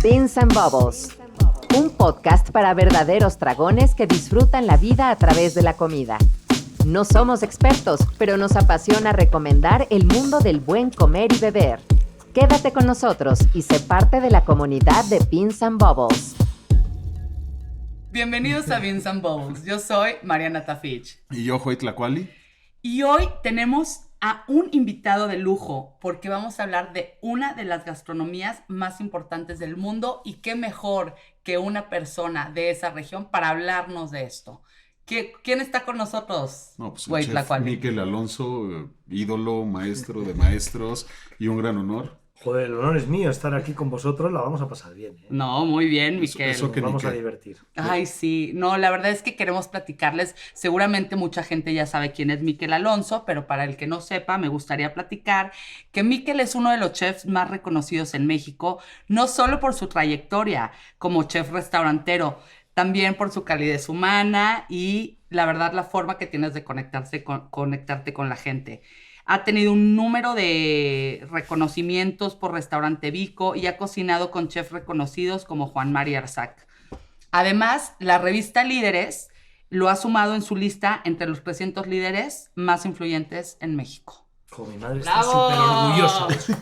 Beans and Bubbles, un podcast para verdaderos dragones que disfrutan la vida a través de la comida. No somos expertos, pero nos apasiona recomendar el mundo del buen comer y beber. Quédate con nosotros y sé parte de la comunidad de Beans and Bubbles. Bienvenidos a Beans and Bubbles. Yo soy Mariana Tafich. Y yo, Joy Tlacuali. Y hoy tenemos a un invitado de lujo porque vamos a hablar de una de las gastronomías más importantes del mundo y qué mejor que una persona de esa región para hablarnos de esto. ¿Quién está con nosotros? No, pues el chef Mikel Alonso, ídolo, maestro de maestros y un gran honor. Joder, el honor es mío estar aquí con vosotros, la vamos a pasar bien, ¿eh? No, muy bien, Mikel. Eso que Nos vamos Mikel. a divertir. Ay, sí. No, la verdad es que queremos platicarles. Seguramente mucha gente ya sabe quién es Mikel Alonso, pero para el que no sepa, me gustaría platicar que Mikel es uno de los chefs más reconocidos en México, no solo por su trayectoria como chef restaurantero, también por su calidez humana y, la verdad, la forma que tienes de conectarte con la gente. Ha tenido un número de reconocimientos por Restaurante Vico y ha cocinado con chefs reconocidos como Juan Mari Arzac. Además, la revista Líderes lo ha sumado en su lista entre los 300 líderes más influyentes en México. Como mi madre está súper orgullosa de eso.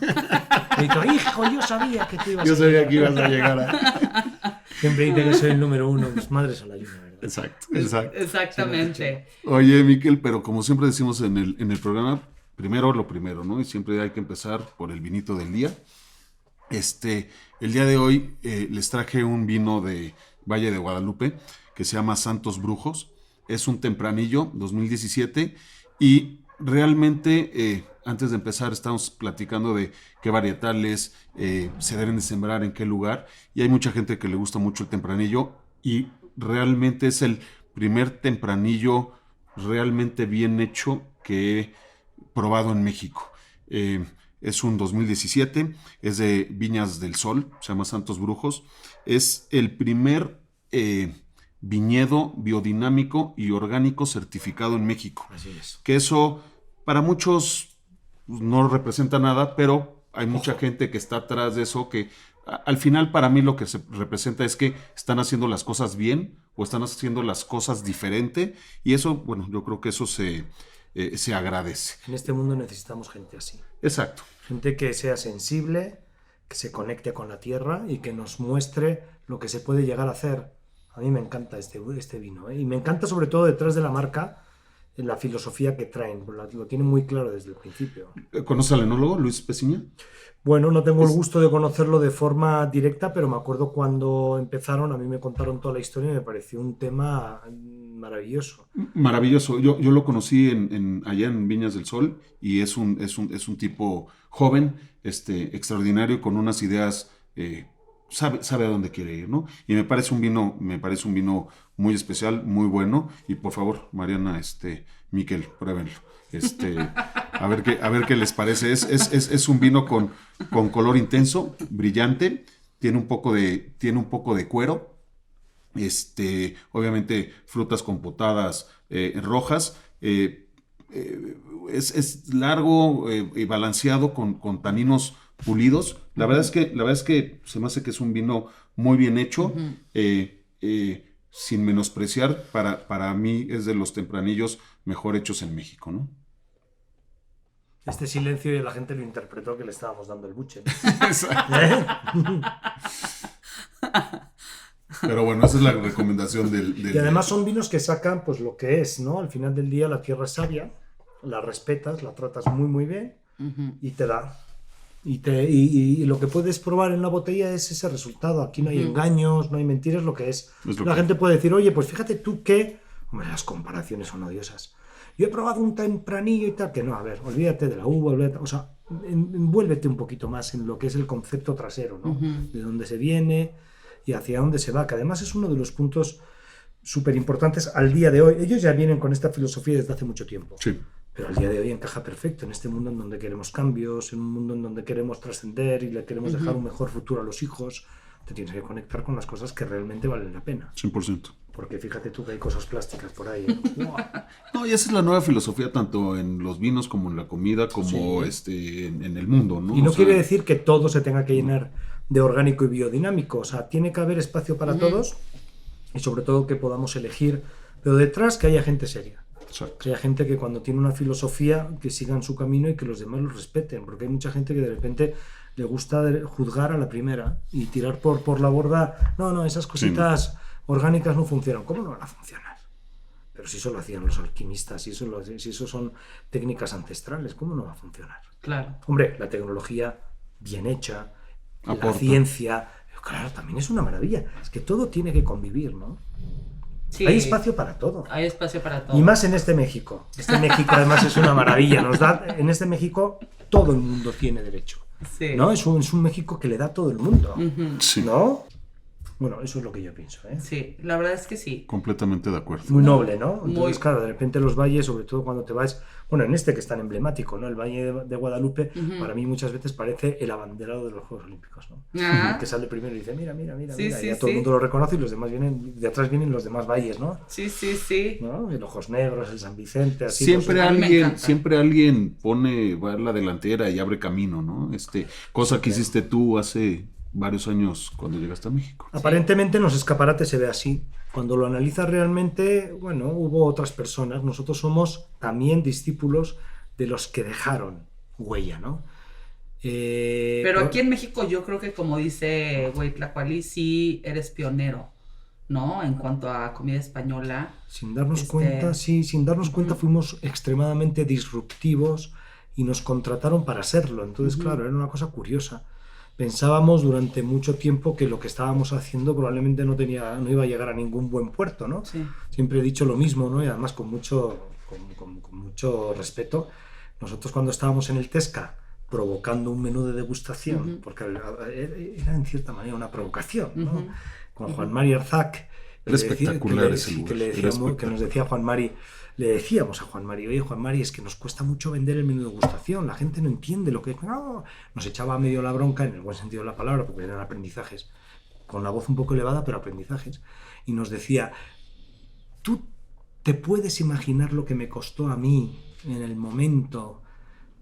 Me dijo, hijo, yo sabía que te ibas Yo a sabía que ibas a llegar a... Siempre dice que soy el número uno, mis madres a la ayuda, ¿verdad? Exacto. Exactamente. Oye, Mikel, pero como siempre decimos en el programa, primero lo primero, ¿no? Y siempre hay que empezar por el vinito del día. El día de hoy les traje un vino de Valle de Guadalupe que se llama Santos Brujos. Es un tempranillo 2017 y realmente antes de empezar estamos platicando de qué varietales se deben de sembrar en qué lugar y hay mucha gente que le gusta mucho el tempranillo y realmente es el primer tempranillo realmente bien hecho que he probado en México. Es un 2017, es de Viñas del Sol, se llama Santos Brujos. Es el primer viñedo biodinámico y orgánico certificado en México. Así es. Que eso para muchos no representa nada, pero hay mucha gente que está atrás de eso que al final para mí lo que se representa es que están haciendo las cosas bien o están haciendo las cosas diferente y eso, bueno, yo creo que eso se agradece. En este mundo necesitamos gente así. Exacto. Gente que sea sensible, que se conecte con la tierra y que nos muestre lo que se puede llegar a hacer. A mí me encanta este vino, ¿eh? Y me encanta sobre todo detrás de la marca la filosofía que traen. Lo tienen muy claro desde el principio. ¿Conoces al enólogo Luis Pesiña? Bueno, no tengo el gusto de conocerlo de forma directa, pero me acuerdo cuando empezaron, a mí me contaron toda la historia y me pareció un tema maravilloso. Maravilloso. Yo lo conocí allá en Viñas del Sol y es un tipo joven, extraordinario, con unas ideas, sabe a dónde quiere ir, ¿no? Y me parece un vino muy especial, muy bueno. Y por favor, Mariana, Mikel, pruébenlo. A ver qué les parece. Es un vino con color intenso, brillante, tiene un poco de cuero. Obviamente frutas compotadas rojas, es largo y balanceado con taninos pulidos. La verdad es que se me hace que es un vino muy bien hecho, sin menospreciar, para mí es de los tempranillos mejor hechos en México, ¿no? Este silencio y la gente lo interpretó que le estábamos dando el buche, ¿no? Pero bueno, esa es la recomendación del Y además son vinos que sacan pues lo que es, ¿no? Al final del día la tierra es sabia, la respetas, la tratas muy muy bien y te da. Y lo que puedes probar en una botella es ese resultado. Aquí no hay engaños, no hay mentiras, lo que es. La gente puede decir, oye, pues fíjate tú que... Hombre, las comparaciones son odiosas. Yo he probado un tempranillo y tal, que no, a ver, olvídate de la uva, o sea, envuélvete un poquito más en lo que es el concepto trasero, ¿no? De dónde se viene y hacia dónde se va, que además es uno de los puntos súper importantes al día de hoy. Ellos ya vienen con esta filosofía desde hace mucho tiempo. Sí. Pero al día de hoy encaja perfecto en este mundo en donde queremos cambios, en un mundo en donde queremos trascender y le queremos dejar un mejor futuro a los hijos. Te tienes que conectar con las cosas que realmente valen la pena. 100%. Porque fíjate tú que hay cosas plásticas por ahí, ¿eh? No, y esa es la nueva filosofía tanto en los vinos como en la comida, como en el mundo, ¿no? Y no quiere decir que todo se tenga que llenar de orgánico y biodinámico. O sea, tiene que haber espacio para todos y sobre todo que podamos elegir, pero detrás que haya gente seria. Exacto. Que haya gente que cuando tiene una filosofía que sigan su camino y que los demás los respeten, porque hay mucha gente que de repente le gusta juzgar a la primera y tirar por la borda. No, esas cositas orgánicas no funcionan. ¿Cómo no van a funcionar? Pero si eso lo hacían los alquimistas, si eso son técnicas ancestrales, ¿cómo no va a funcionar? Claro. Hombre, la tecnología bien hecha, Aporta. la ciencia, claro, también es una maravilla. Es que todo tiene que convivir, ¿no? Sí, Hay espacio para todo. hay espacio para todo. Y más en este México. Este México además es una maravilla. En este México todo el mundo tiene derecho. Sí. ¿No? Es un México que le da a todo el mundo. Sí. ¿No? Bueno, eso es lo que yo pienso, ¿eh? Sí, la verdad es que sí. Completamente de acuerdo. Muy noble, ¿no? Entonces, Muy. claro, de repente los valles, sobre todo cuando te vas, bueno, en este que es tan emblemático, ¿no? El Valle de Guadalupe, para mí muchas veces parece el abanderado de los Juegos Olímpicos, ¿no? Ah. Que sale primero y dice, mira, Sí, y sí, ya todo el sí. mundo lo reconoce y los demás vienen, de atrás vienen los demás valles, ¿no? Sí. ¿No? El Ojos Negros, el San Vicente, así. Siempre pues, a mí me encanta. siempre alguien va a la delantera y abre camino, ¿no? Cosa que hiciste tú hace varios años cuando llegaste a México. Aparentemente en los escaparates se ve así. Cuando lo analizas realmente, bueno, hubo otras personas. Nosotros somos también discípulos de los que dejaron huella, ¿no? Pero aquí en México yo creo que como dice Güey Tlacuali, sí eres pionero, ¿no? En cuanto a comida española. Sin darnos cuenta, sin darnos cuenta fuimos extremadamente disruptivos y nos contrataron para serlo. Entonces, claro, era una cosa curiosa. Pensábamos durante mucho tiempo que lo que estábamos haciendo probablemente no iba a llegar a ningún buen puerto, ¿no? Sí. Siempre he dicho lo mismo, ¿no? Y además con mucho respeto. Nosotros cuando estábamos en el Tesca provocando un menú de degustación, porque era en cierta manera una provocación, ¿no? Con Juan Mari Arzac, Era espectacular ese lugar. que nos decía Juan Mari, le decíamos a Juan Mari, oye Juan Mari, es que nos cuesta mucho vender el menú de degustación, la gente no entiende lo que es. No. Nos echaba medio la bronca, en el buen sentido de la palabra, porque eran aprendizajes, con la voz un poco elevada, pero aprendizajes. Y nos decía, ¿tú te puedes imaginar lo que me costó a mí en el momento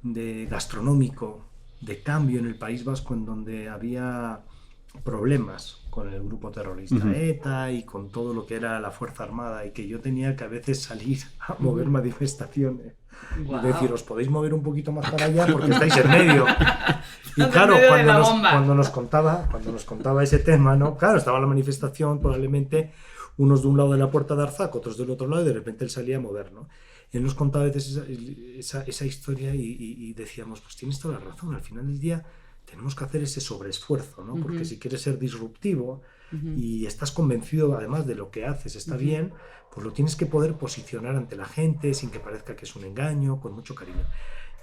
gastronómico de cambio en el País Vasco, en donde había problemas con el grupo terrorista ETA y con todo lo que era la Fuerza Armada, y que yo tenía que a veces salir a mover manifestaciones y decir, os podéis mover un poquito más para allá porque estáis en medio? Y claro, cuando nos contaba ese tema, ¿no? Claro, estaba la manifestación, probablemente unos de un lado de la puerta de Arzac, otros del otro lado, y de repente él salía a mover, ¿no? Él nos contaba a veces esa historia y decíamos, pues tienes toda la razón, al final del día tenemos que hacer ese sobreesfuerzo, ¿no? Porque si quieres ser disruptivo y estás convencido además de lo que haces está bien, pues lo tienes que poder posicionar ante la gente sin que parezca que es un engaño, con mucho cariño.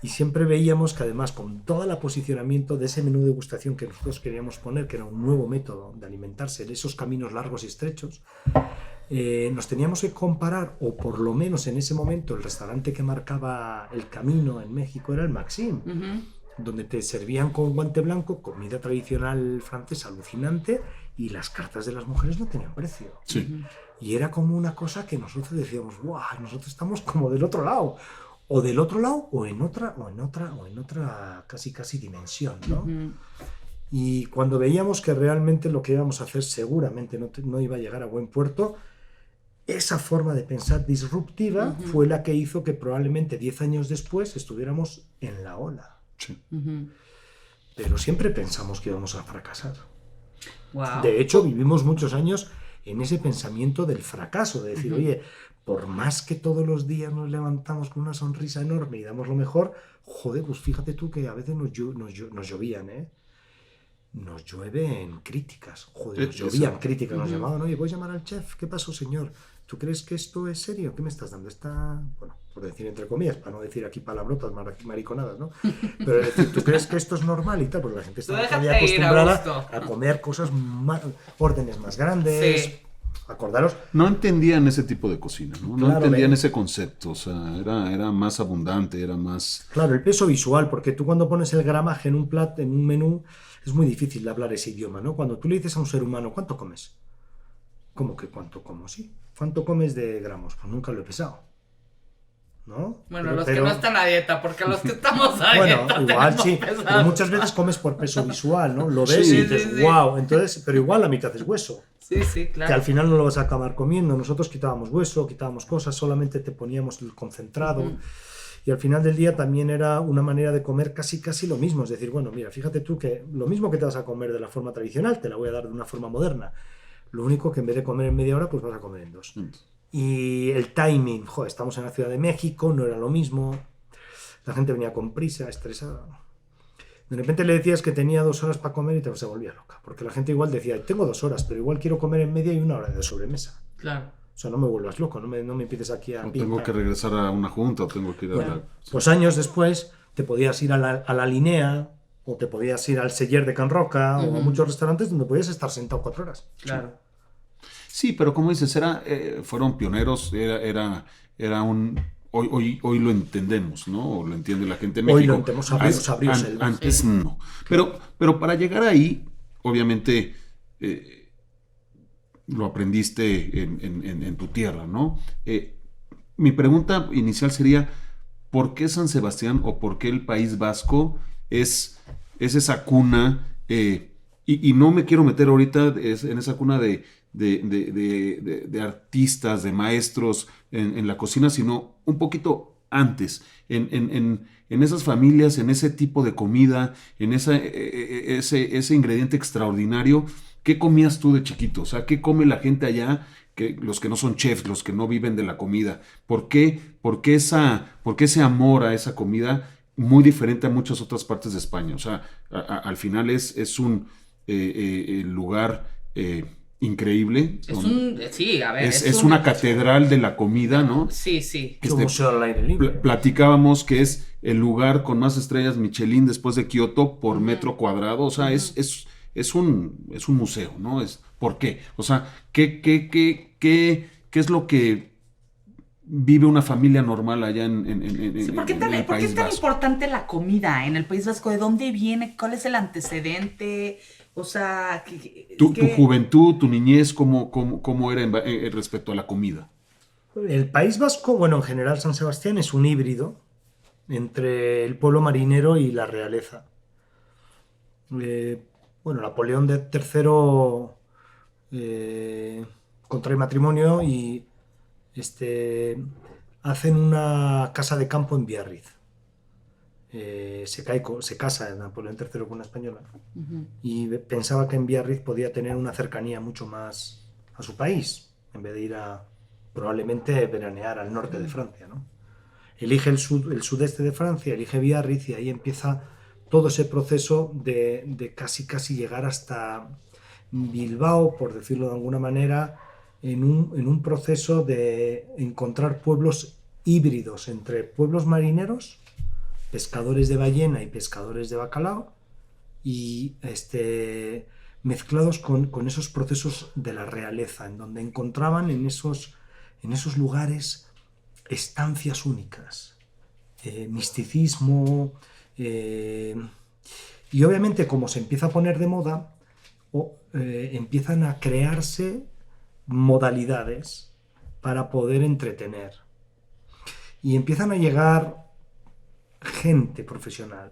Y siempre veíamos que además con todo el posicionamiento de ese menú de degustación que nosotros queríamos poner, que era un nuevo método de alimentarse en esos caminos largos y estrechos, nos teníamos que comparar, o por lo menos en ese momento el restaurante que marcaba el camino en México era el Maxim, donde te servían con guante blanco comida tradicional francesa alucinante y las cartas de las mujeres no tenían precio. Sí. Y era como una cosa que nosotros decíamos, ¡guau! Nosotros estamos como del otro lado. O del otro lado o en otra casi dimensión, ¿no? Y cuando veíamos que realmente lo que íbamos a hacer seguramente no iba a llegar a buen puerto, esa forma de pensar disruptiva fue la que hizo que probablemente 10 años después estuviéramos en la ola. Sí. Pero siempre pensamos que íbamos a fracasar. Wow. De hecho, vivimos muchos años en ese pensamiento del fracaso, de decir, oye, por más que todos los días nos levantamos con una sonrisa enorme y damos lo mejor, joder, pues fíjate tú que a veces nos llovían, ¿eh? Nos llueven críticas, joder, nos llovían críticas, nos llamaban, oye, voy a llamar al chef, ¿qué pasó, señor? ¿Tú crees que esto es serio? ¿Qué me estás dando? Bueno, por decir entre comillas, para no decir aquí palabrotas, mariconadas, ¿no? Pero es decir, ¿tú crees que esto es normal y tal? Porque la gente está acostumbrada a comer cosas órdenes más grandes. Sí. Acordaros. No entendían ese tipo de cocina, ¿no? No Claro, entendían ese concepto, o sea, era más abundante, era más... Claro, el peso visual, porque tú cuando pones el gramaje en un plato, en un menú, es muy difícil de hablar ese idioma, ¿no? Cuando tú le dices a un ser humano, ¿cuánto comes? ¿Cómo que cuánto como? Sí. ¿Cuánto comes de gramos? Pues nunca lo he pesado. ¿no? Bueno, los que no están a dieta, porque los que estamos a bueno, dieta igual sí, pesado. pero muchas veces comes por peso visual, ¿no? Lo ves Sí, y dices, sí. wow, entonces, pero igual la mitad es hueso. Sí, sí, claro. Que al final no lo vas a acabar comiendo. Nosotros quitábamos hueso, quitábamos cosas, solamente te poníamos el concentrado. Y al final del día también era una manera de comer casi lo mismo. Es decir, bueno, mira, fíjate tú que lo mismo que te vas a comer de la forma tradicional, te la voy a dar de una forma moderna. Lo único que en vez de comer en media hora, pues vas a comer en 2. Y el timing, joder, estamos en la Ciudad de México, no era lo mismo. La gente venía con prisa, estresada. De repente le decías que tenía 2 horas para comer y se volvía loca. Porque la gente igual decía, tengo 2 horas, pero igual quiero comer en media y 1 hora de sobremesa. Claro. O sea, no me vuelvas loco, no me empieces aquí a... O tengo que regresar a una junta, o tengo que ir a la... Pues años después te podías ir a la Linea, o te podías ir al Seller de Can Roca, o a muchos restaurantes donde podías estar sentado 4 horas. Claro. Sí, pero como dices, fueron pioneros, era un... Hoy lo entendemos, ¿no? O lo entiende la gente en México. Hoy lo entendemos, abrió selvas. Antes no. Pero para llegar ahí, obviamente, lo aprendiste en tu tierra, ¿no? Mi pregunta inicial sería, ¿por qué San Sebastián o por qué el País Vasco es esa cuna? Y no me quiero meter ahorita en esa cuna de artistas, de maestros en la cocina, sino un poquito antes, en esas familias, en ese tipo de comida, en ese ingrediente extraordinario. ¿Qué comías tú de chiquito? O sea, ¿qué come la gente allá? Los que no son chefs, los que no viven de la comida. ¿Por qué ese amor a esa comida muy diferente a muchas otras partes de España? O sea, al final es un lugar increíble. Sí, a ver. Es una catedral de la comida, ¿no? Sí, sí. Un museo al aire libre. Platicábamos que es el lugar con más estrellas Michelin después de Kioto por metro cuadrado. O sea, es un museo, ¿no? ¿Por qué? O sea, ¿qué es lo que vive una familia normal allá en ¿Por qué en el ¿por qué País es tan Vasco? importante la comida en el País Vasco? ¿De dónde viene? ¿Cuál es el antecedente? O sea, Tu juventud, tu niñez, ¿cómo era respecto a la comida? El País Vasco, bueno, en general San Sebastián es un híbrido entre el pueblo marinero y la realeza. Bueno, Napoleón III contrae matrimonio y hacen una casa de campo en Biarritz. Se casa Napoleón III con una española y pensaba que en Biarritz podía tener una cercanía mucho más a su país, en vez de ir a probablemente veranear al norte de Francia, ¿no? Elige el sudeste de Francia, elige Biarritz y ahí empieza todo ese proceso de casi llegar hasta Bilbao, por decirlo de alguna manera, en un proceso de encontrar pueblos híbridos entre pueblos marineros, pescadores de ballena y pescadores de bacalao, y mezclados con esos procesos de la realeza, en donde encontraban en esos lugares estancias únicas, misticismo, y obviamente como se empieza a poner de moda, empiezan a crearse modalidades para poder entretener, y empiezan a llegar gente profesional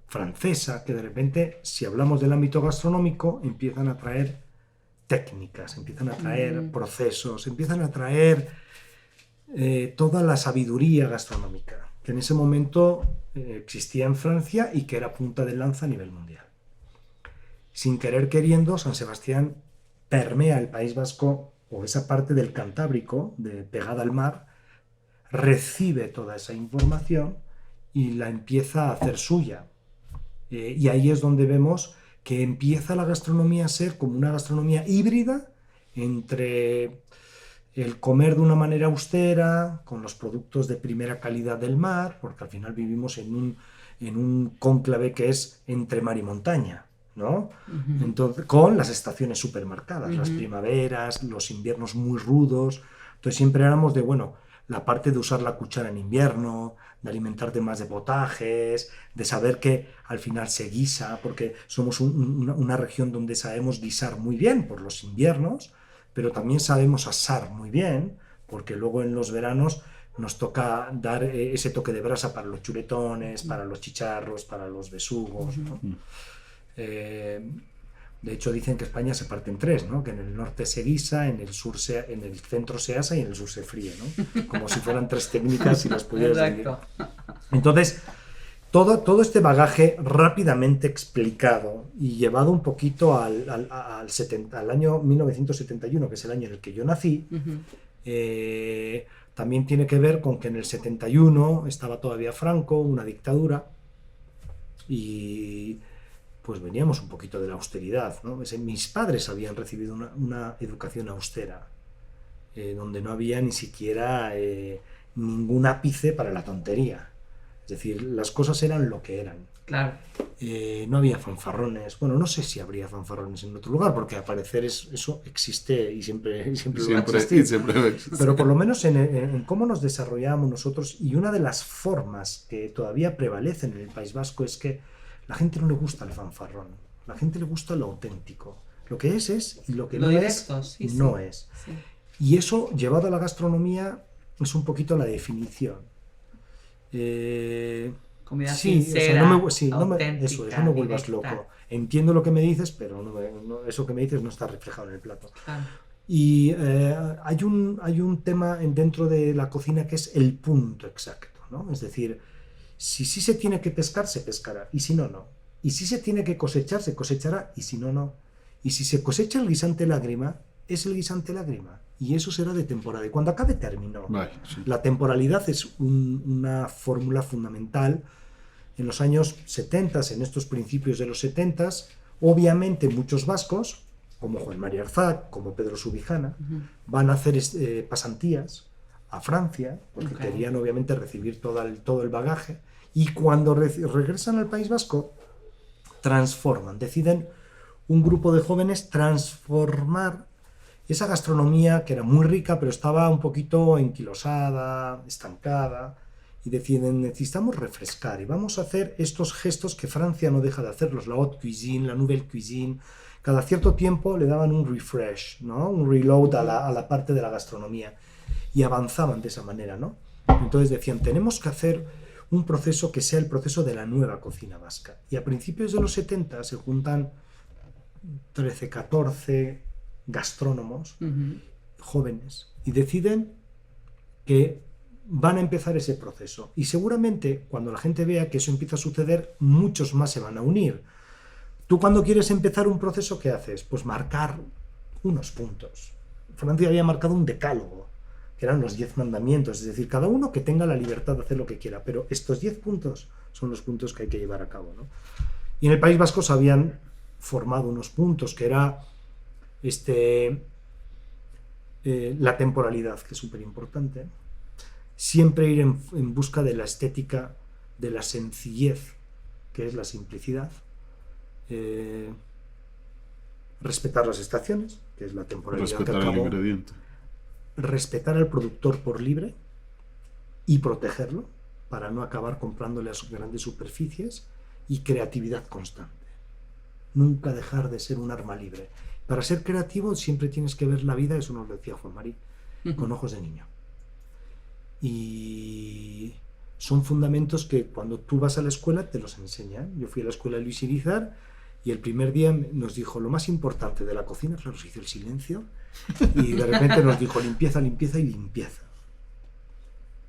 francesa que de repente, si hablamos del ámbito gastronómico, empiezan a traer técnicas, empiezan a traer procesos, empiezan a traer toda la sabiduría gastronómica que en ese momento existía en Francia y que era punta de lanza a nivel mundial. Sin querer queriendo, San Sebastián permea el País Vasco, o esa parte del Cantábrico, pegada al mar, recibe toda esa información y la empieza a hacer suya. Y ahí es donde vemos que empieza la gastronomía a ser como una gastronomía híbrida entre el comer de una manera austera, con los productos de primera calidad del mar, porque al final vivimos en un cónclave que es entre mar y montaña, ¿no? Entonces, con las estaciones supermarcadas, las primaveras, los inviernos muy rudos. Entonces siempre éramos de, bueno, la parte de usar la cuchara en invierno, de alimentarte más de potajes, de saber que al final se guisa, porque somos una región donde sabemos guisar muy bien por los inviernos, pero también sabemos asar muy bien, porque luego en los veranos nos toca dar ese toque de brasa para los chuletones, para los chicharros, para los besugos, ¿no? De hecho dicen que España se parte en tres, ¿no? Que en el norte se guisa, en el centro se asa y en el sur se fríe, ¿no? Como si fueran tres técnicas y las pudieras dividir. Entonces, todo este bagaje rápidamente explicado y llevado un poquito al año 1971, que es el año en el que yo nací, también tiene que ver con que en el 71 estaba todavía Franco, una dictadura, y pues veníamos un poquito de la austeridad, ¿no? Mis padres habían recibido una educación austera, donde no había ni siquiera ningún ápice para la tontería. Es decir, las cosas eran lo que eran. Claro. No había fanfarrones. Bueno, no sé si habría fanfarrones en otro lugar, porque al parecer eso existe y siempre va a existir. Pero por lo menos en cómo nos desarrollamos nosotros, y una de las formas que todavía prevalecen en el País Vasco es que la gente no le gusta el fanfarrón. La gente le gusta lo auténtico. Lo que es y lo que no directo, es, sí, no sí. es. Sí. Y eso, llevado a la gastronomía, es un poquito la definición. Comida Sí, sincera, o sea, no me vuelvas directa. loco. Entiendo lo que me dices, pero eso que me dices no está reflejado en el plato. Claro. Y hay un tema dentro de la cocina que es el punto exacto, ¿no? Es decir, si sí se tiene que pescar, se pescará, y si no, no. Y si se tiene que cosechar, se cosechará, y si no, no. Y si se cosecha el guisante lágrima, es el guisante lágrima. Y eso será de temporada. Y cuando acabe, terminó. Vale, sí. La temporalidad es una fórmula fundamental. En los años 70, en estos principios de los 70, obviamente muchos vascos, como Juan María Arzac, como Pedro Subijana, van a hacer pasantías a Francia, porque querían obviamente recibir todo el bagaje, y cuando regresan al País Vasco, transforman, deciden un grupo de jóvenes transformar esa gastronomía que era muy rica, pero estaba un poquito enquilosada, estancada, y deciden, necesitamos refrescar, y vamos a hacer estos gestos que Francia no deja de hacerlos, la haute cuisine, la nouvelle cuisine. Cada cierto tiempo le daban un refresh, ¿no? Un reload a la parte de la gastronomía, y avanzaban de esa manera, ¿no? Entonces decían, tenemos que hacer un proceso que sea el proceso de la nueva cocina vasca. Y a principios de los 70 se juntan 13, 14 gastrónomos jóvenes y deciden que van a empezar ese proceso. Y seguramente cuando la gente vea que eso empieza a suceder, muchos más se van a unir. Tú cuando quieres empezar un proceso, ¿qué haces? Pues marcar unos puntos. Francia había marcado un decálogo, que eran los 10 mandamientos, es decir, cada uno que tenga la libertad de hacer lo que quiera, pero estos 10 puntos son los puntos que hay que llevar a cabo, ¿no? Y en el País Vasco se habían formado unos puntos, que era la temporalidad, que es súper importante, siempre ir en busca de la estética, de la sencillez, que es la simplicidad, respetar las estaciones, que es la temporalidad, respetar el ingrediente, respetar al productor por libre y protegerlo para no acabar comprándole a sus grandes superficies, y creatividad constante, nunca dejar de ser un arma libre. Para ser creativo siempre tienes que ver la vida, eso nos lo decía Juan Mari, con ojos de niño. Y son fundamentos que cuando tú vas a la escuela te los enseñan. Yo fui a la escuela de Luis Irizar y el primer día nos dijo, lo más importante de la cocina, claro, se hizo el silencio, y de repente nos dijo limpieza, limpieza y limpieza.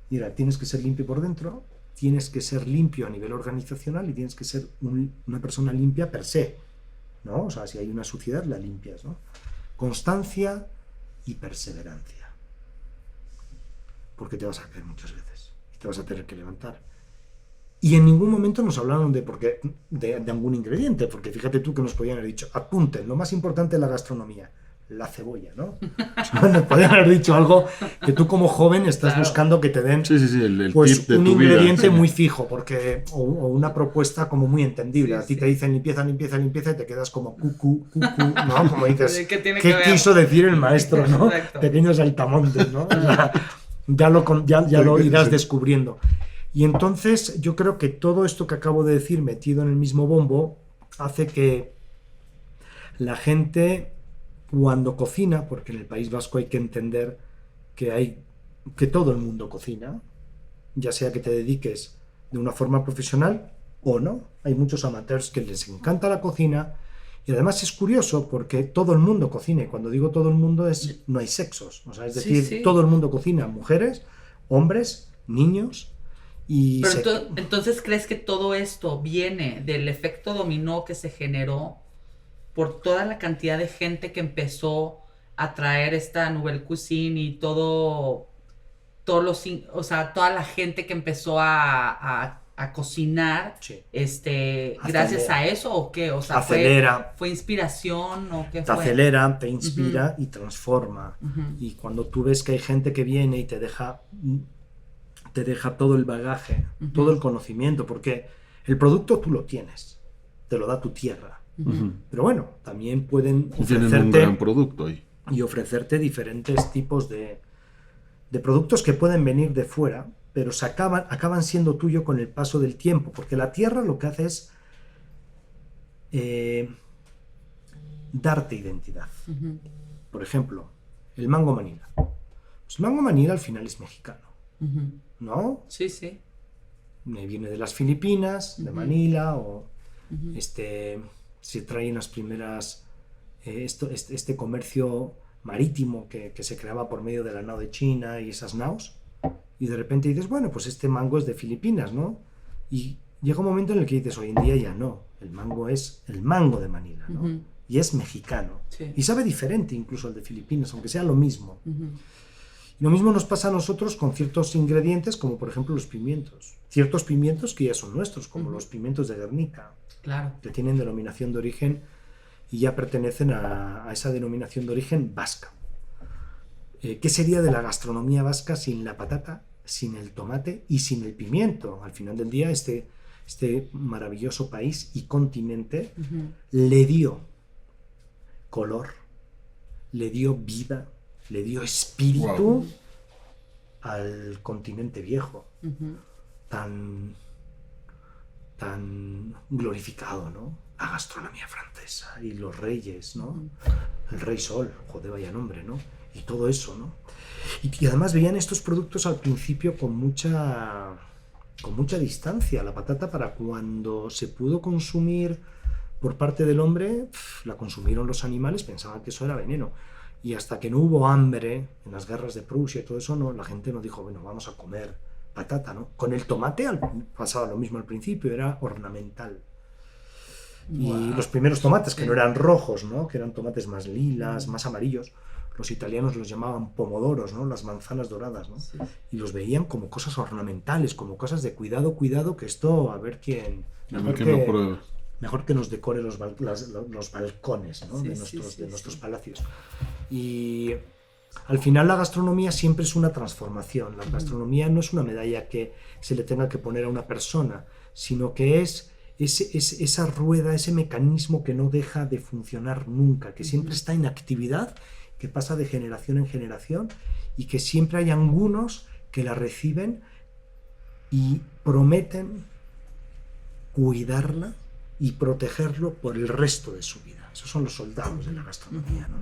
Mira, tienes que ser limpio por dentro, tienes que ser limpio a nivel organizacional y tienes que ser una persona limpia per se, ¿no? O sea, si hay una suciedad, la limpias, ¿no? Constancia y perseverancia. Porque te vas a caer muchas veces y te vas a tener que levantar. Y en ningún momento nos hablaron de algún ingrediente, porque fíjate tú que nos podían haber dicho, apunten, lo más importante de la gastronomía, la cebolla, ¿no? Nos podían haber dicho algo que tú como joven estás buscando que te den el pues, tip de un tu ingrediente vida. muy fijo, o una propuesta como muy entendible. Sí, a ti sí. te dicen limpieza, limpieza, limpieza y te quedas como cucú, ¿no? Como dices, ¿Qué tiene ¿qué que ver? quiso decir el maestro, no? Exacto. Pequeños saltamontes, ¿no? O sea, ya lo irás descubriendo. Y entonces yo creo que todo esto que acabo de decir metido en el mismo bombo hace que la gente, cuando cocina, porque en el País Vasco hay que entender que hay que todo el mundo cocina, ya sea que te dediques de una forma profesional o no. Hay muchos amateurs que les encanta la cocina y además es curioso porque todo el mundo cocina. Y cuando digo todo el mundo no hay sexos. O sea, es decir, todo el mundo cocina, mujeres, hombres, niños. Pero entonces, ¿crees que todo esto viene del efecto dominó que se generó por toda la cantidad de gente que empezó a traer esta nouvelle cuisine y toda la gente que empezó a cocinar, Sí. gracias a eso o qué? O sea, ¿fue inspiración o qué te fue? acelera, te inspira y transforma. Y cuando tú ves que hay gente que viene y te deja todo el bagaje, todo el conocimiento, porque el producto tú lo tienes, te lo da tu tierra. Pero bueno, también pueden tienen un gran producto ahí. Y ofrecerte diferentes tipos de productos que pueden venir de fuera, pero acaban siendo tuyo con el paso del tiempo, porque la tierra lo que hace es darte identidad. Por ejemplo, el mango Manila. Pues el mango Manila al final es mexicano, ¿no? Sí, sí. Viene de las Filipinas, de Manila, o se traen las primeras, este comercio marítimo que se creaba por medio de la nao de China y esas naos, y de repente dices, bueno, pues este mango es de Filipinas, ¿no? Y llega un momento en el que dices, hoy en día ya no, el mango es el mango de Manila, ¿no? Y es mexicano, y sabe diferente incluso al de Filipinas, aunque sea lo mismo. Y lo mismo nos pasa a nosotros con ciertos ingredientes, como por ejemplo los pimientos. Ciertos pimientos que ya son nuestros, como los pimientos de Guernica, claro, que tienen denominación de origen y ya pertenecen a esa denominación de origen vasca. ¿Qué sería de la gastronomía vasca sin la patata, sin el tomate y sin el pimiento? Al final del día, este maravilloso país y continente le dio color, le dio vida, le dio espíritu al continente viejo, tan glorificado, ¿no? La gastronomía francesa y los reyes, ¿no? El Rey Sol, joder, vaya nombre, ¿no? Y todo eso, ¿no? Y además veían estos productos al principio con mucha distancia. La patata, para cuando se pudo consumir por parte del hombre, la consumieron los animales, pensaban que eso era veneno. Y hasta que no hubo hambre en las guerras de Prusia y todo eso, no, la gente no dijo, bueno, vamos a comer patata, ¿no? Con el tomate pasaba lo mismo al principio, era ornamental. Y los primeros tomates, que no eran rojos, ¿no? Que eran tomates más lilas, más amarillos, los italianos los llamaban pomodoros, ¿no? Las manzanas doradas, ¿no? Sí. Y los veían como cosas ornamentales, como cosas de cuidado, que esto, a ver quién... Mejor que nos decore los balcones, ¿no? de nuestros palacios. Y al final la gastronomía siempre es una transformación. La gastronomía no es una medalla que se le tenga que poner a una persona, sino que es esa rueda, ese mecanismo que no deja de funcionar nunca, que siempre está en actividad, que pasa de generación en generación y que siempre hay algunos que la reciben y prometen cuidarla y protegerlo por el resto de su vida. Esos son los soldados de la gastronomía, ¿no?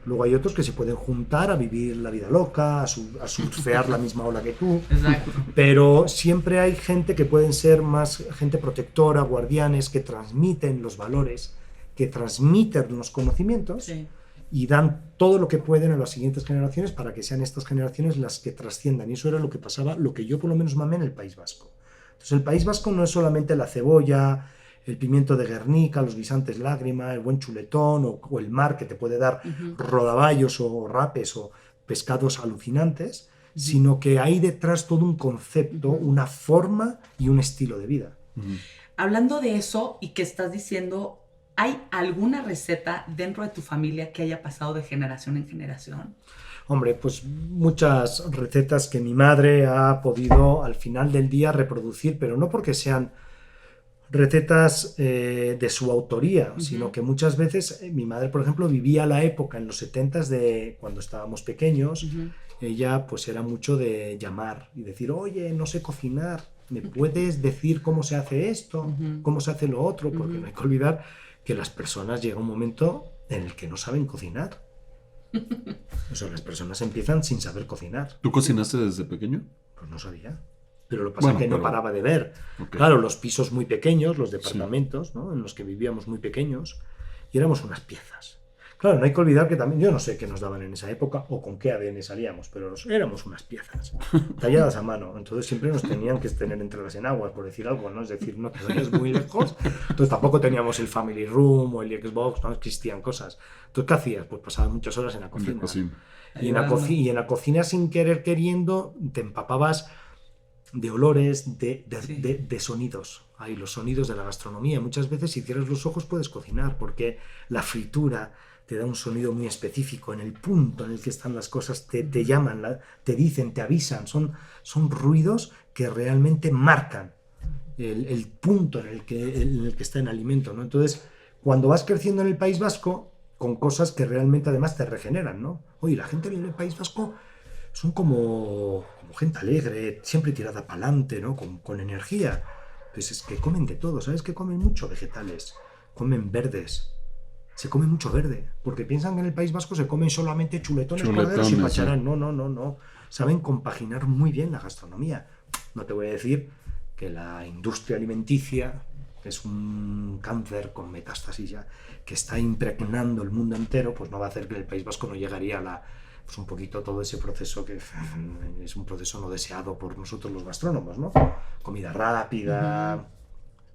Luego hay otros que se pueden juntar a vivir la vida loca, a surfear la misma ola que tú. Exacto. Pero siempre hay gente que pueden ser más gente protectora, guardianes, que transmiten los valores, que transmiten los conocimientos, sí, y dan todo lo que pueden a las siguientes generaciones para que sean estas generaciones las que trasciendan. Y eso era lo que pasaba, lo que yo por lo menos mamé en el País Vasco. Entonces el País Vasco no es solamente la cebolla, el pimiento de Guernica, los guisantes lágrima, el buen chuletón o el mar que te puede dar rodaballos o rapes o pescados alucinantes, sino que hay detrás todo un concepto, una forma y un estilo de vida. Hablando de eso y que estás diciendo, ¿hay alguna receta dentro de tu familia que haya pasado de generación en generación? Hombre, pues muchas recetas que mi madre ha podido al final del día reproducir, pero no porque sean recetas de su autoría, sino que muchas veces mi madre, por ejemplo, vivía la época en los 70s de cuando estábamos pequeños. Ella pues era mucho de llamar y decir, oye, no sé cocinar, ¿me puedes decir cómo se hace esto? ¿Cómo se hace lo otro? Porque no hay que olvidar que las personas llega un momento en el que no saben cocinar. O sea, las personas empiezan sin saber cocinar. ¿Tú cocinaste desde pequeño? Pues no sabía. Pero lo que pasa es que no paraba de ver. Okay. Claro, los pisos muy pequeños, los departamentos, ¿no? En los que vivíamos muy pequeños, y éramos unas piezas. Claro, no hay que olvidar que también, yo no sé qué nos daban en esa época o con qué ADN salíamos, pero éramos unas piezas talladas a mano. Entonces siempre nos tenían que tener entre las enaguas, por decir algo, ¿no? Es decir, no te vayas muy lejos. Entonces tampoco teníamos el Family Room o el Xbox, no existían cosas. Entonces, ¿qué hacías? Pues pasabas muchas horas en la cocina. Y en la cocina, sin querer queriendo, te empapabas de olores, de sonidos. Hay los sonidos de la gastronomía. Muchas veces, si cierras los ojos, puedes cocinar, porque la fritura te da un sonido muy específico. En el punto en el que están las cosas, te llaman, te dicen, te avisan. Son ruidos que realmente marcan el punto en el que está el alimento, ¿no? Entonces, cuando vas creciendo en el País Vasco, con cosas que realmente además te regeneran, ¿no? Oye, la gente en el País Vasco son como gente alegre, siempre tirada para adelante, ¿no? Con energía. Pues es que comen de todo, ¿sabes? Que comen mucho vegetales, comen verdes. Se come mucho verde, porque piensan que en el País Vasco se comen solamente chuletones corderos y pacharán. No. Saben compaginar muy bien la gastronomía. No te voy a decir que la industria alimenticia es un cáncer con metástasis ya, que está impregnando el mundo entero, pues no va a hacer que el País Vasco no llegaría a pues un poquito todo ese proceso que es un proceso no deseado por nosotros los gastrónomos, ¿no? Comida rápida...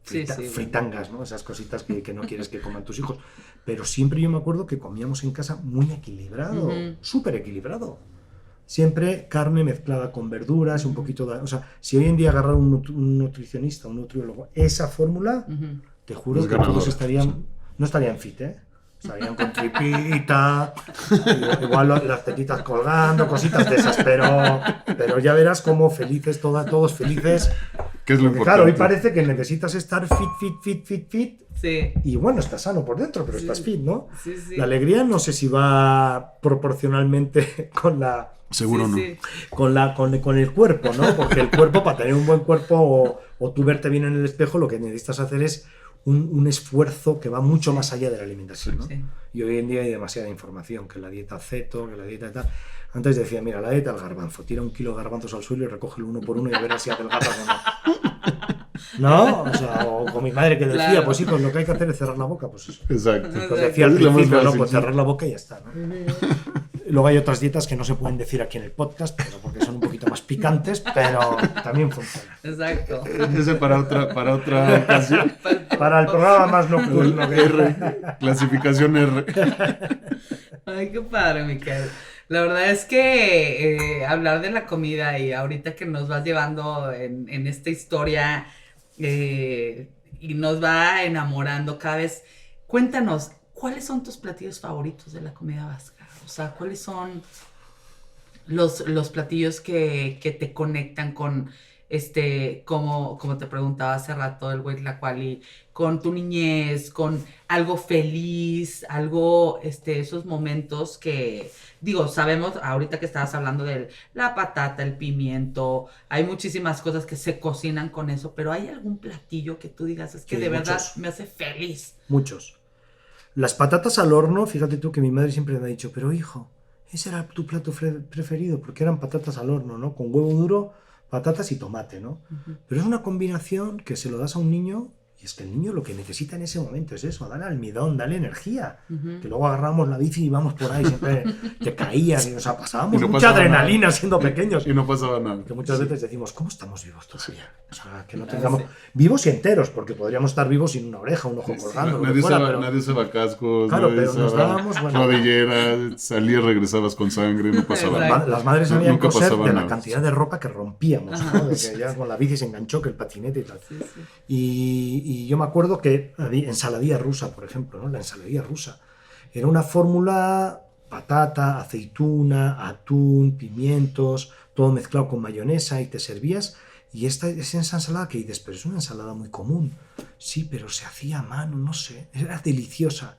fritangas, ¿no? Esas cositas que no quieres que coman tus hijos. Pero siempre yo me acuerdo que comíamos en casa muy equilibrado, súper equilibrado. Siempre carne mezclada con verduras, un poquito de... O sea, si hoy en día agarrar un nutricionista, un nutriólogo, esa fórmula, te juro que todos no estarían fit, ¿eh? Estarían con tripita, igual las tetitas colgando, cositas de esas, pero ya verás cómo felices, todos felices. ¿Qué es lo importante? Claro, hoy parece que necesitas estar fit. Sí. Y bueno, estás sano por dentro, pero estás fit, ¿no? Sí. La alegría no sé si va proporcionalmente con la... Seguro no. Con el cuerpo, ¿no? Porque el cuerpo, para tener un buen cuerpo o tú verte bien en el espejo, lo que necesitas hacer es un esfuerzo que va mucho más allá de la alimentación, ¿no? Sí. Y hoy en día hay demasiada información, que la dieta ceto, que la dieta tal. Antes decía, mira, la dieta del garbanzo, tira 1 kilo de garbanzos al suelo y recógelo uno por uno y a ver si adelgazas o no. ¿No? O sea, o con mi madre que decía, claro. Pues hijos, lo que hay que hacer es cerrar la boca, pues eso. Exacto. Pues decía al principio, no, pues cerrar la boca y ya está, ¿no? Luego hay otras dietas que no se pueden decir aquí en el podcast, pero porque son un poquito más picantes, pero también funcionan. Exacto. Ese para otra ocasión. Para el programa más nocturno. R. Clasificación R. Ay, qué padre, Miquel. La verdad es que hablar de la comida y ahorita que nos vas llevando en esta historia y nos va enamorando cada vez, cuéntanos, ¿cuáles son tus platillos favoritos de la comida vasca? O sea, ¿cuáles son los platillos que te conectan con, como te preguntaba hace rato, el huitlacuali, con tu niñez, con algo feliz, algo, esos momentos que, digo, sabemos, ahorita que estabas hablando de la patata, el pimiento, hay muchísimas cosas que se cocinan con eso, pero ¿hay algún platillo que tú digas, es que sí, de verdad me hace feliz? Muchos. Las patatas al horno, fíjate tú que mi madre siempre me ha dicho, pero hijo, ese era tu plato preferido, porque eran patatas al horno, ¿no? Con huevo duro, patatas y tomate, ¿no? Pero es una combinación que se lo das a un niño y es que el niño lo que necesita en ese momento es eso, dale almidón, dale energía. Que luego agarramos la bici y vamos por ahí, siempre te caías, y, o sea, pasábamos mucha adrenalina nada. Siendo pequeños. Y no pasaba nada. Que muchas veces decimos, ¿cómo estamos vivos todavía? O sea, que no tengamos vivos y enteros, porque podríamos estar vivos sin una oreja, un ojo colgando. Nadie usaba cascos, claro, pero nos dábamos, bueno, rodillera, salías, regresabas con sangre, no pasaba nada. Las madres sabían coser de la cantidad de ropa que rompíamos, ¿no? De que ya con la bici se enganchó, que el patinete y tal. Y yo me acuerdo que ensaladilla rusa, por ejemplo, ¿no? La ensaladilla rusa era una fórmula: patata, aceituna, atún, pimientos, todo mezclado con mayonesa, y te servías. Y esa ensalada que dices, pero es una ensalada muy común. Sí, pero se hacía a mano, no sé, era deliciosa.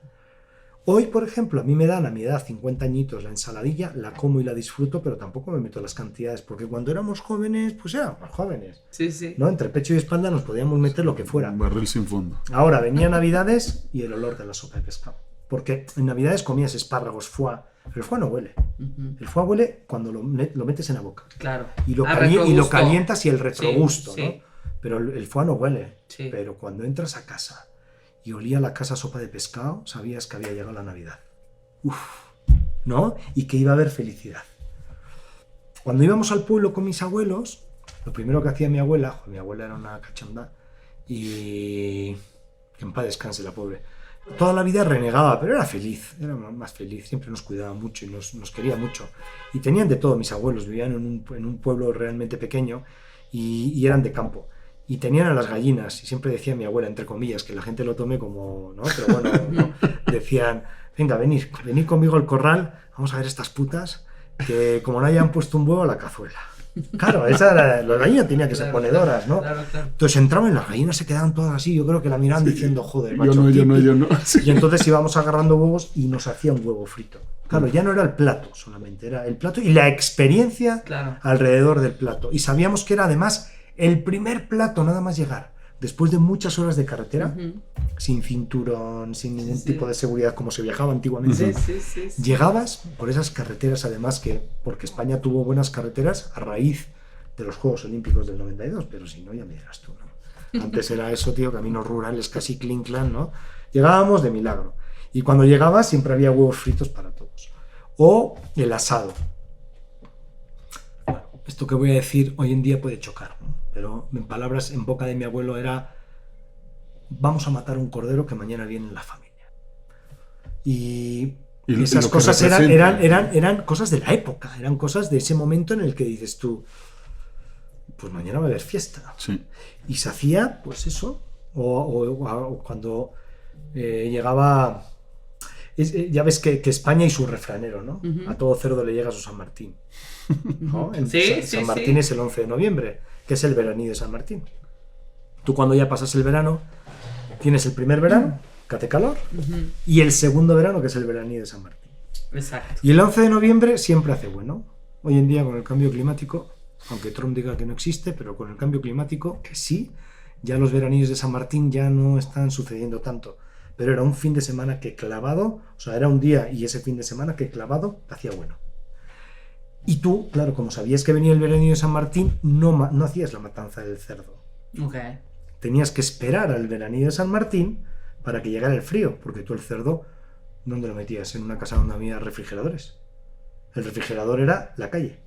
Hoy, por ejemplo, a mí me dan a mi edad 50 añitos la ensaladilla, la como y la disfruto, pero tampoco me meto las cantidades, porque cuando éramos jóvenes, pues éramos jóvenes. Sí. ¿No? Entre pecho y espalda nos podíamos meter lo que fuera. Un barril sin fondo. Ahora, venía Navidades y el olor de la sopa de pescado. Porque en Navidades comías espárragos foie, Pero el foie no huele. Ujú. El foie huele cuando lo metes en la boca. Claro. Y lo, A y lo retrogusto. calientas y el retrogusto, Sí, ¿no? sí. Pero el foie no huele. Sí. Pero cuando entras a casa y olía la casa sopa de pescado, sabías que había llegado la Navidad. Uf, ¿no? Y que iba a haber felicidad. Cuando íbamos al pueblo con mis abuelos, lo primero que hacía mi abuela era una cachonda, y que en paz descanse la pobre. Toda la vida renegaba, pero era feliz, era más feliz, siempre nos cuidaba mucho y nos quería mucho. Y tenían de todo, mis abuelos vivían en un pueblo realmente pequeño y eran de campo. Y tenían a las gallinas, y siempre decía mi abuela, entre comillas, que la gente lo tome como, ¿no? Pero bueno, ¿no? Decían, venga, venid conmigo al corral, vamos a ver estas putas, que como no hayan puesto un huevo a la cazuela. Claro, las gallinas tenían que ser ponedoras, ¿no? Claro. Entonces entraban y las gallinas se quedaban todas así, yo creo que la miraban diciendo, joder, macho, yo no. Sí. y entonces íbamos agarrando huevos y nos hacía un huevo frito. Claro, ya no era el plato solamente, era el plato y la experiencia Claro. alrededor del plato. Y sabíamos que era además el primer plato nada más llegar, después de muchas horas de carretera, Ujú. sin cinturón, sin ningún Sí. tipo de seguridad como se viajaba antiguamente. Sí. Llegabas por esas carreteras, además porque España tuvo buenas carreteras a raíz de los Juegos Olímpicos del 92, pero si no, ya me dirás tú, ¿no? Antes era eso, tío, caminos rurales casi clan, ¿no? Llegábamos de milagro. Y cuando llegabas siempre había huevos fritos para todos. O el asado. Bueno, esto que voy a decir hoy en día puede chocar, ¿no? Pero en palabras, en boca de mi abuelo era: vamos a matar un cordero que mañana viene en la familia. Y esas lo que cosas representa. eran cosas de la época, eran cosas de ese momento en el que dices tú, pues mañana va a haber fiesta. Sí. Y se hacía, pues eso, o cuando llegaba... ya ves que España y su refranero, ¿no? Ujú. A todo cerdo le llega su San Martín, ¿no? San Martín Sí. es el 11 de noviembre, que es el veranillo de San Martín. Tú cuando ya pasas el verano, tienes el primer verano, que hace calor, Ujú. y el segundo verano, que es el veranillo de San Martín. Exacto. Y el 11 de noviembre siempre hace bueno. Hoy en día con el cambio climático, aunque Trump diga que no existe, pero con el cambio climático, que sí, ya los veranillos de San Martín ya no están sucediendo tanto. Pero era un fin de semana que clavado, o sea, era un día y ese fin de semana que clavado hacía bueno. Y tú, claro, como sabías que venía el veranillo de San Martín, no hacías la matanza del cerdo. Ok. Tenías que esperar al veranillo de San Martín para que llegara el frío, porque tú el cerdo, ¿dónde lo metías? En una casa donde había refrigeradores. El refrigerador era la calle,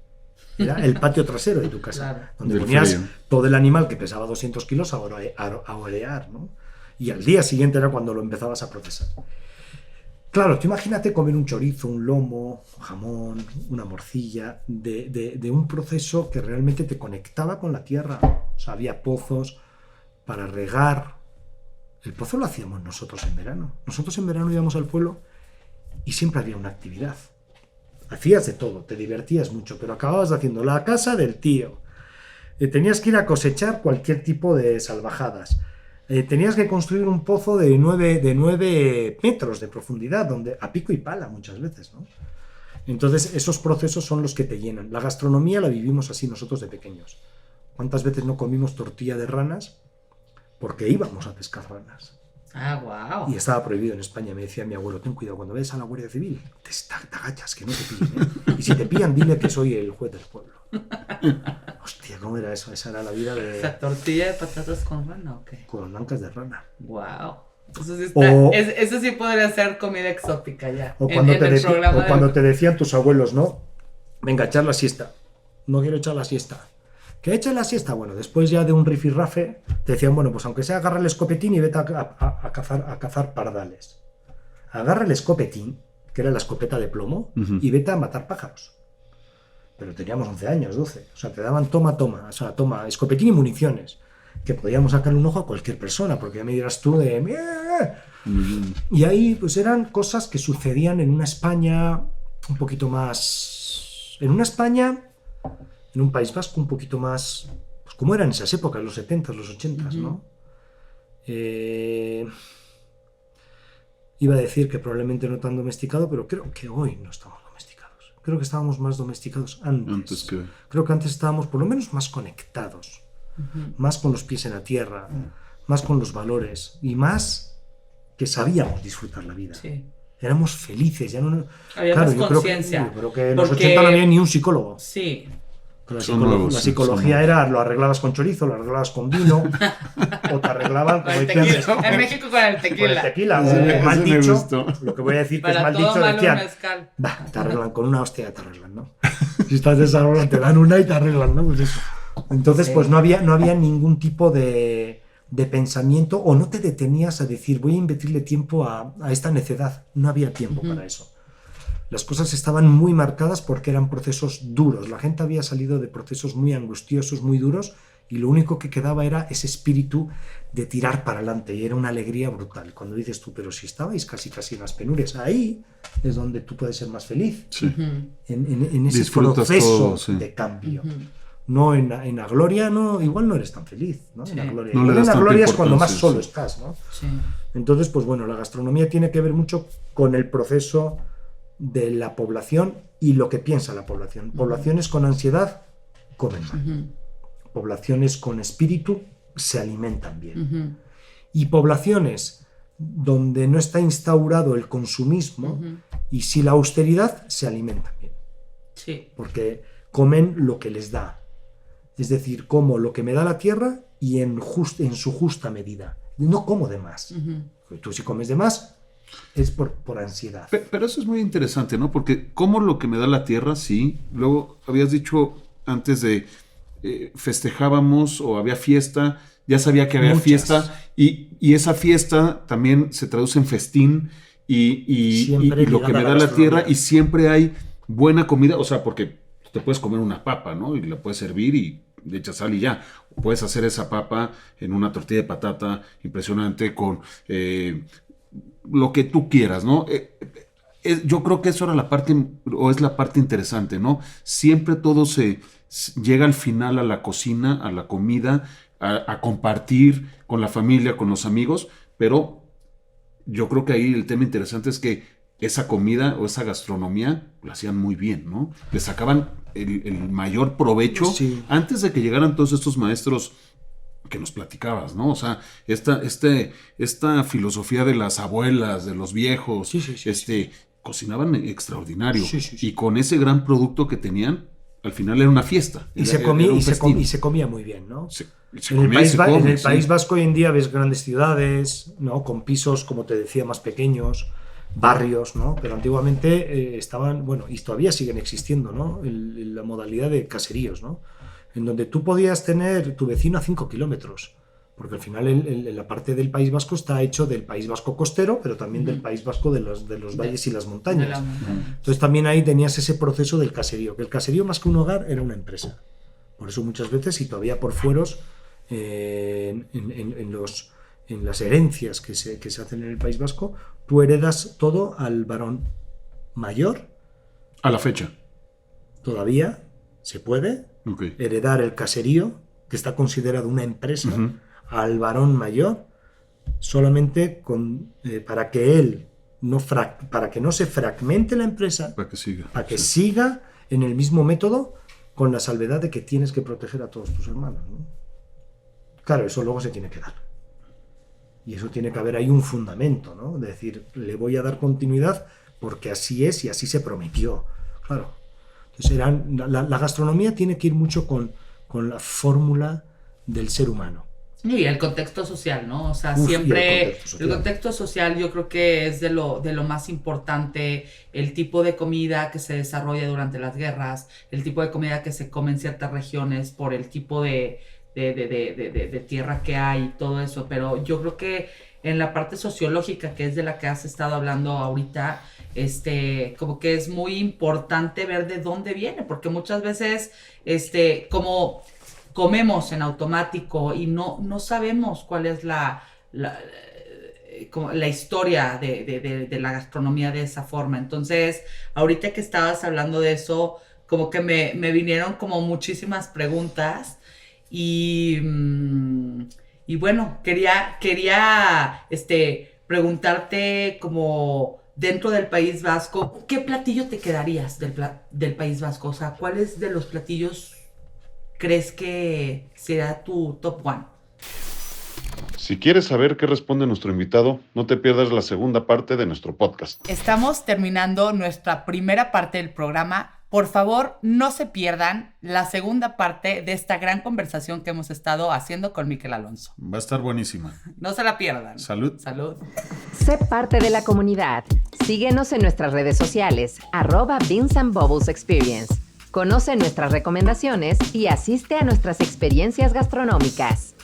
era el patio trasero de tu casa, Claro. donde Del ponías frío. todo el animal que pesaba 200 kilos a orear, ¿no? Y al día siguiente era cuando lo empezabas a procesar. Claro, tú imagínate comer un chorizo, un lomo, un jamón, una morcilla, de un proceso que realmente te conectaba con la tierra. O sea, había pozos para regar. El pozo lo hacíamos nosotros en verano. Nosotros en verano íbamos al pueblo y siempre había una actividad. Hacías de todo, te divertías mucho, pero acababas haciendo la casa del tío. Tenías que ir a cosechar cualquier tipo de salvajadas. Tenías que construir un pozo de 9 metros de profundidad, donde a pico y pala muchas veces, ¿no? Entonces esos procesos son los que te llenan. La gastronomía la vivimos así nosotros de pequeños. ¿Cuántas veces no comimos tortilla de ranas? Porque íbamos a pescar ranas. Ah, wow. Y estaba prohibido en España. Me decía mi abuelo, ten cuidado, cuando ves a la Guardia Civil, te agachas, que no te pillen, ¿eh? Y si te pillan, dile que soy el juez del pueblo. Hostia, ¿cómo era eso? Esa era la vida O sea, tortilla de patatas con rana, ¿o qué? con ancas de rana. Wow. Eso sí, O- eso sí podría ser comida exótica ya. O cuando, en el programa o cuando te decían tus abuelos, ¿no? Venga, echar la siesta. No quiero echar la siesta. ¿Qué echa la siesta? Bueno, después ya de un rifirrafe, te decían, bueno, pues aunque sea, agarra el escopetín y vete a cazar pardales. Agarra el escopetín, que era la escopeta de plomo, Ujú. y vete a matar pájaros. Pero teníamos 11 años, 12. O sea, te daban toma, o sea, toma, escopetín y municiones. Que podíamos sacarle un ojo a cualquier persona, porque ya me dirás tú de... Y ahí pues eran cosas que sucedían en una España un poquito más... En una España, en un País Vasco un poquito más... Pues como eran esas épocas, los 70s, los 80s, ¿no? Iba a decir que probablemente no tan domesticado, pero creo que hoy no estamos domesticados. Creo que estábamos más domesticados antes. Antes que... Creo que antes estábamos por lo menos más conectados, más con los pies en la tierra, más con los valores y más que sabíamos disfrutar la vida. Sí. éramos felices, ya no... Había claro, más conciencia. Yo creo que en los Porque- 80 no había ni un psicólogo. Sí. La, Son nuevos, la sí, psicología son era, lo arreglabas con chorizo, lo arreglabas con vino, o te arreglaban Con como el decían, tequila. En México con el con el tequila. tequila. Sí, O mal ese me dicho, gustó. lo que voy a decir que es Para mal todo dicho, malo un decían, mezcal. "Bah, te arreglan con una hostia, te arreglan, ¿no? Si estás desarrollado, te dan una y te arreglan, ¿no? Pues eso. Entonces, Sí. pues no había ningún tipo de pensamiento, o no te detenías a decir, voy a invertirle tiempo a esta necedad. No había tiempo para eso. Las cosas estaban muy marcadas porque eran procesos duros. La gente había salido de procesos muy angustiosos, muy duros, y lo único que quedaba era ese espíritu de tirar para adelante, y era una alegría brutal. Cuando dices tú, pero si estabais casi en las penurias, ahí es donde tú puedes ser más feliz, Sí. en ese Disfrutas proceso todo, sí. de cambio. No en la gloria, no, igual no eres tan feliz, ¿no? Sí. En la gloria, No le igual das en la tanta gloria es cuando más importancia, solo sí. estás, ¿no? Sí. Entonces, pues bueno, la gastronomía tiene que ver mucho con el proceso de la población y lo que piensa la población. Poblaciones con ansiedad comen mal. Poblaciones con espíritu se alimentan bien. Y poblaciones donde no está instaurado el consumismo y sí la austeridad se alimentan bien. Sí. Porque comen lo que les da. Es decir, como lo que me da la tierra y en su justa medida. No como de más. Tú si comes de más es por ansiedad. Pero eso es muy interesante, ¿no? Porque como lo que me da la tierra, sí. Luego habías dicho antes de festejábamos o había fiesta, ya sabía que había Muchas. fiesta y esa fiesta también se traduce en festín y Siempre lo que ligada me a da la la tierra gastronomía. y siempre hay buena comida, o sea, porque te puedes comer una papa, ¿no? Y la puedes servir y le echas sal y ya. O puedes hacer esa papa en una tortilla de patata impresionante con lo que tú quieras, ¿no? Yo creo que eso era la parte, o es la parte interesante, ¿no? Siempre todo llega al final a la cocina, a la comida, a compartir con la familia, con los amigos, pero yo creo que ahí el tema interesante es que esa comida o esa gastronomía la hacían muy bien, ¿no? Le sacaban el mayor provecho Sí. antes de que llegaran todos estos maestros que nos platicabas, ¿no? O sea, esta filosofía de las abuelas, de los viejos, Sí. cocinaban extraordinario. Sí. Y con ese gran producto que tenían, al final era una fiesta. Y Era- se comía, era un y se festín. comía muy bien, ¿no? Se En el, comía y país, se en come, el sí. País Vasco hoy en día ves grandes ciudades, ¿no? Con pisos, como te decía, más pequeños, barrios, ¿no? Pero antiguamente estaban, bueno, y todavía siguen existiendo, ¿no? La modalidad de caseríos, ¿no? En donde tú podías tener tu vecino a 5 kilómetros, porque al final la parte del País Vasco está hecho del País Vasco costero, pero también del País Vasco de los valles y las montañas. De la montaña. Entonces también ahí tenías ese proceso del caserío, que el caserío más que un hogar era una empresa. Por eso muchas veces, y todavía por fueros, en las herencias que se hacen en el País Vasco, tú heredas todo al varón mayor. A la fecha. Todavía se puede Ok. heredar el caserío, que está considerado una empresa, al varón mayor, solamente para que él para que no se fragmente la empresa, Para que siga. para que Sí. siga en el mismo método, con la salvedad de que tienes que proteger a todos tus hermanos, ¿no? Claro, eso luego se tiene que dar. Y eso tiene que haber ahí un fundamento, ¿no? De decir, le voy a dar continuidad porque así es y así se prometió. Claro. Entonces, la gastronomía tiene que ir mucho con la fórmula del ser humano. Y el contexto social, ¿no? O sea, Uf, y siempre el contexto social. el contexto social yo creo que es de lo más importante, el tipo de comida que se desarrolla durante las guerras, el tipo de comida que se come en ciertas regiones por el tipo de tierra que hay y todo eso, pero yo creo que en la parte sociológica, que es de la que has estado hablando ahorita, como que es muy importante ver de dónde viene, porque muchas veces, como comemos en automático y no sabemos cuál es como la historia de la gastronomía de esa forma. Entonces, ahorita que estabas hablando de eso, como que me vinieron como muchísimas preguntas y bueno, quería preguntarte como dentro del País Vasco, ¿qué platillo te quedarías del País Vasco? O sea, ¿cuáles de los platillos crees que será tu top one? Si quieres saber qué responde nuestro invitado, no te pierdas la segunda parte de nuestro podcast. Estamos terminando nuestra primera parte del programa. Por favor, no se pierdan la segunda parte de esta gran conversación que hemos estado haciendo con Miquel Alonso. Va a estar buenísima. No se la pierdan. Salud. Salud. Sé parte de la comunidad. Síguenos en nuestras redes sociales, @BeansandBubblesExperience. Conoce nuestras recomendaciones y asiste a nuestras experiencias gastronómicas.